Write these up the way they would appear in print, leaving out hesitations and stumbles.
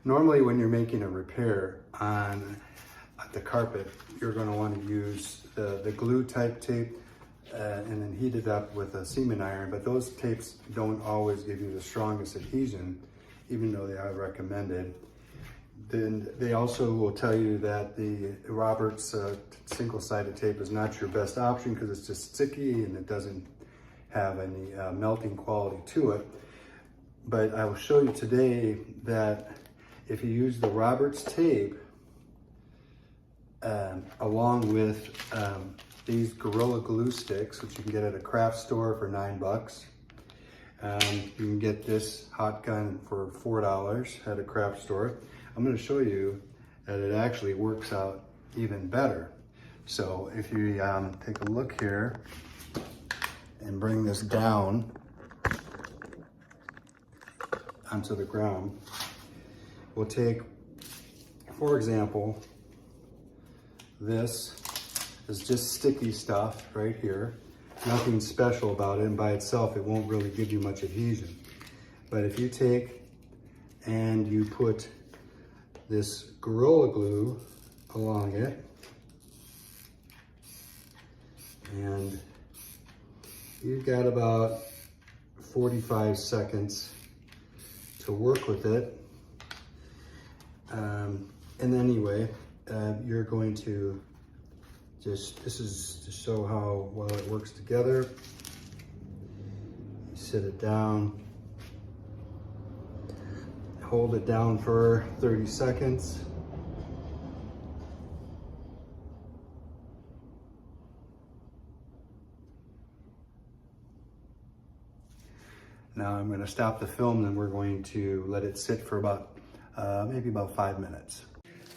Normally when you're making a repair on the carpet, you're going to want to use the glue type tape and then heat it up with a seaman iron, but those tapes don't always give you the strongest adhesion, even though they are recommended. Then they also will tell you that the Roberts single-sided tape is not your best option because it's just sticky and it doesn't have any melting quality to it. But I will show you today that if you use the Roberts tape along with these Gorilla Glue sticks, which you can get at a craft store for $9. You can get this hot gun for $4 at a craft store. I'm going to show you that it actually works out even better. So if you take a look here and bring this down onto the ground, we'll take, for example, this is just sticky stuff right here. Nothing special about it, and by itself it won't really give you much adhesion. But if you take and you put this Gorilla Glue along it, and you've got about 45 seconds to work with it. And anyway, you're going to this is to show how well it works together. You sit it down, hold it down for 30 seconds. Now I'm going to stop the film and we're going to let it sit for about maybe about 5 minutes.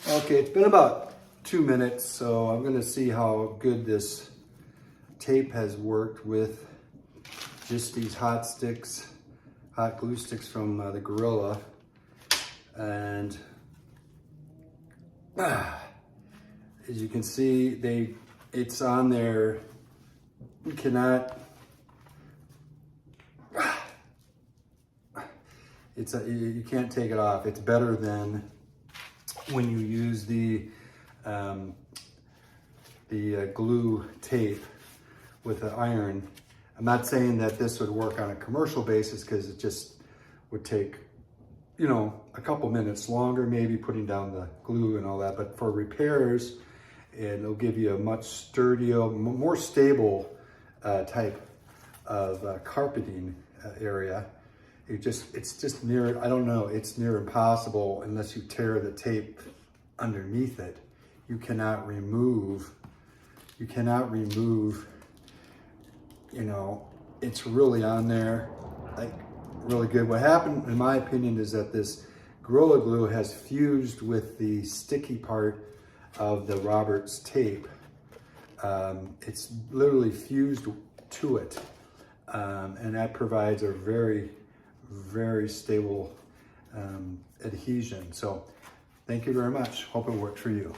Okay, it's been about 2 minutes, so I'm going to see how good this tape has worked with just these hot glue sticks from the Gorilla. And as you can see, it's on there. You cannot. You can't take it off. It's better than when you use the glue tape with the iron. I'm not saying that this would work on a commercial basis because it just would take, you know, a couple minutes longer, maybe putting down the glue and all that. But for repairs, it'll give you a much sturdier, more stable type of carpeting area. It's just near, I don't know, it's near impossible unless you tear the tape underneath it. You cannot remove, you know, it's really on there, like really good. What happened, in my opinion, is that this Gorilla Glue has fused with the sticky part of the Roberts tape. It's literally fused to it. And that provides a very, very stable adhesion. So thank you very much. Hope it worked for you.